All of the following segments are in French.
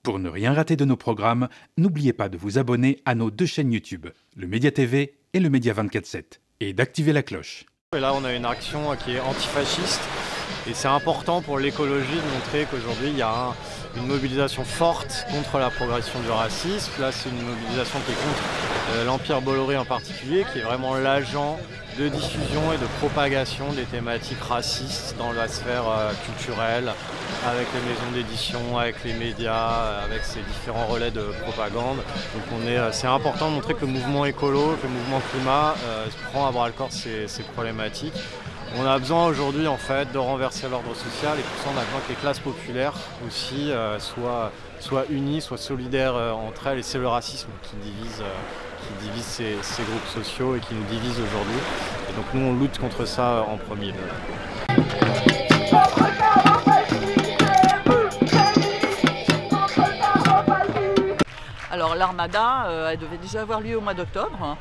Pour ne rien rater de nos programmes, n'oubliez pas de vous abonner à nos deux chaînes YouTube, le Média TV et le Média 24/7, et d'activer la cloche. Et là, on a une action qui est antifasciste et c'est important pour l'écologie de montrer qu'aujourd'hui, il y a une mobilisation forte contre la progression du racisme. Là, c'est une mobilisation qui est contre l'Empire Bolloré en particulier, qui est vraiment l'agent de diffusion et de propagation des thématiques racistes dans la sphère culturelle, avec les maisons d'édition, avec les médias, avec ces différents relais de propagande. Donc c'est important de montrer que le mouvement écolo, que le mouvement climat prend à bras-le-corps ces problématiques. On a besoin aujourd'hui en fait de renverser l'ordre social et pour ça on a besoin que les classes populaires aussi soient unies, soient solidaires entre elles, et c'est le racisme qui divise ces groupes sociaux et qui nous divise aujourd'hui. Et donc nous on lutte contre ça en premier lieu. Alors l'Armada, elle devait déjà avoir lieu au mois d'octobre.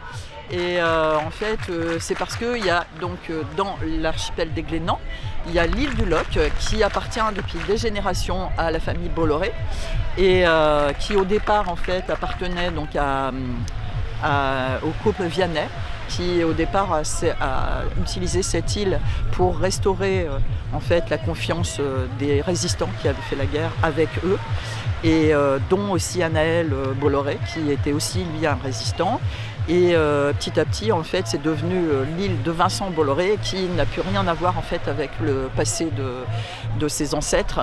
Et en fait, c'est parce qu'il y a donc dans l'archipel des Glénans, il y a l'île du Loc qui appartient depuis des générations à la famille Bolloré et qui au départ en fait appartenait donc au couple Vianney, qui au départ a utilisé cette île pour restaurer en fait la confiance des résistants qui avaient fait la guerre avec eux, et dont aussi Anaël Bolloré qui était aussi lui un résistant. Et petit à petit, en fait, c'est devenu l'île de Vincent Bolloré, qui n'a plus rien à voir en fait avec le passé de ses ancêtres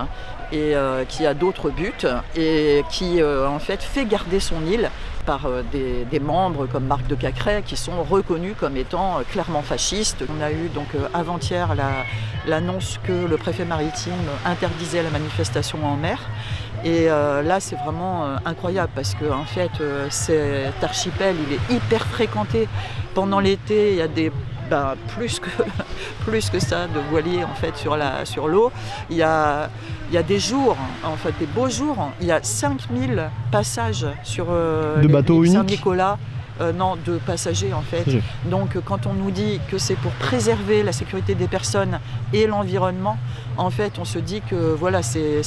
et qui a d'autres buts et qui en fait fait garder son île par des membres comme Marc de Cacrès qui sont reconnus comme étant clairement fascistes. On a eu donc avant-hier l'annonce que le préfet maritime interdisait la manifestation en mer. Et là, c'est vraiment incroyable parce que en fait, cet archipel, il est hyper fréquenté. Pendant l'été, il y a plus que ça de voiliers en fait sur l'eau. Il y a des jours, en fait des beaux jours, il y a 5000 passages sur de bateaux uniques. Saint-Nicolas. Non, de passagers en fait. Oui. Donc quand on nous dit que c'est pour préserver la sécurité des personnes et l'environnement, en fait on se dit que voilà, c'est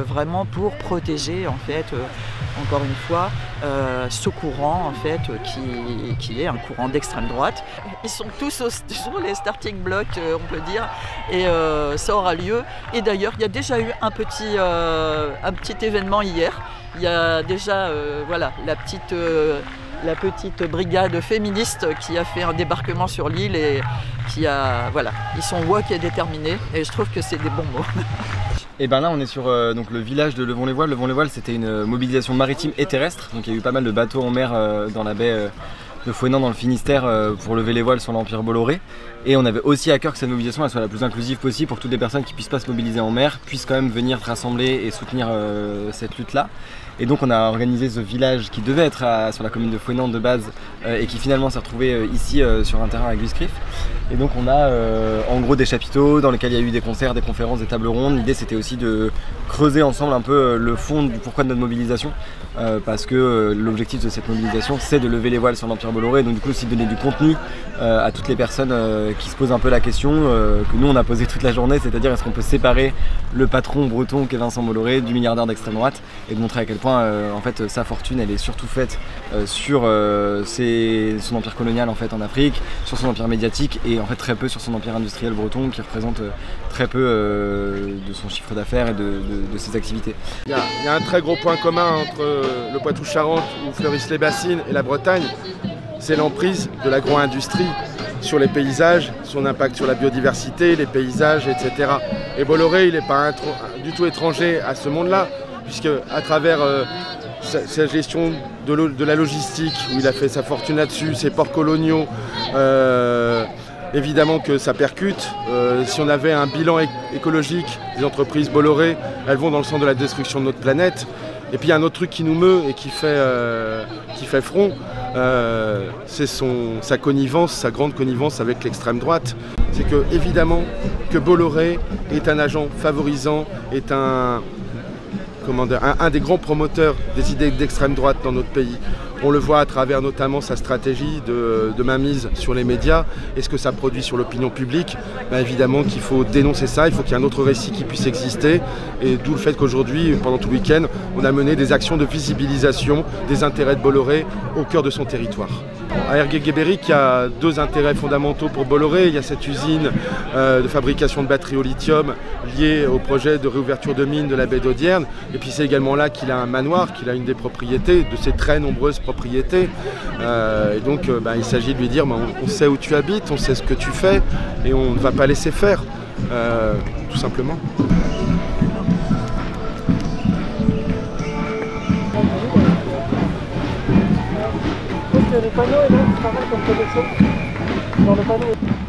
vraiment pour protéger en fait, encore une fois, ce courant en fait qui est un courant d'extrême droite. Ils sont tous sur les starting blocks, on peut dire, et ça aura lieu. Et d'ailleurs il y a déjà eu un petit événement hier. Il y a déjà voilà, la petite brigade féministe qui a fait un débarquement sur l'île et voilà, ils sont woke et déterminés et je trouve que c'est des bons mots. Et ben là on est sur donc le village de Levon-les-Voiles. Levon-les-Voiles, c'était une mobilisation maritime et terrestre, donc il y a eu pas mal de bateaux en mer dans la baie de Fouesnant dans le Finistère pour lever les voiles sur l'Empire Bolloré. Et on avait aussi à cœur que cette mobilisation elle soit la plus inclusive possible pour que toutes les personnes qui ne puissent pas se mobiliser en mer puissent quand même venir rassembler et soutenir cette lutte-là. Et donc on a organisé ce village qui devait être sur la commune de Fouesnant de base et qui finalement s'est retrouvé ici sur un terrain à Guiscriff. Et donc on a en gros des chapiteaux dans lesquels il y a eu des concerts, des conférences, des tables rondes. L'idée c'était aussi de creuser ensemble un peu le fond du pourquoi de notre mobilisation, parce que l'objectif de cette mobilisation c'est de lever les voiles sur l'Empire Bolloré, donc du coup aussi de donner du contenu à toutes les personnes qui se posent un peu la question que nous on a posé toute la journée, c'est-à-dire est-ce qu'on peut séparer le patron breton qu'est Vincent Bolloré du milliardaire d'extrême droite, et de montrer à quel point en fait sa fortune elle est surtout faite sur son empire colonial en fait en Afrique, sur son empire médiatique et en fait très peu sur son empire industriel breton qui représente très peu de son chiffre d'affaires et de ses activités. Il y a un très gros point commun entre le Poitou-Charentes où fleurissent les bassines et la Bretagne, c'est l'emprise de l'agro-industrie sur les paysages, son impact sur la biodiversité, les paysages, etc. Et Bolloré, il n'est pas du tout étranger à ce monde-là, puisque à travers sa gestion de la logistique, où il a fait sa fortune là-dessus, ses ports coloniaux, évidemment que ça percute. Si on avait un bilan écologique des entreprises Bolloré, elles vont dans le sens de la destruction de notre planète. Et puis il y a un autre truc qui nous meut et qui fait front, c'est sa connivence, sa grande connivence avec l'extrême droite. C'est que évidemment que Bolloré est un agent favorisant, est un un des grands promoteurs des idées d'extrême droite dans notre pays. On le voit à travers notamment sa stratégie de mainmise sur les médias et ce que ça produit sur l'opinion publique. Évidemment qu'il faut dénoncer ça, il faut qu'il y ait un autre récit qui puisse exister. Et d'où le fait qu'aujourd'hui, pendant tout le week-end, on a mené des actions de visibilisation des intérêts de Bolloré au cœur de son territoire. À Ergué-Guébéric, il y a deux intérêts fondamentaux pour Bolloré. Il y a cette usine de fabrication de batteries au lithium liée au projet de réouverture de mines de la baie d'Audierne. Et puis c'est également là qu'il a un manoir, qu'il a une des propriétés, de ses très nombreuses propriétés. Et donc il s'agit de lui dire on sait où tu habites, on sait ce que tu fais et on ne va pas laisser faire, tout simplement. Le panneau est là, je travaille comme téléphone. Dans le panneau.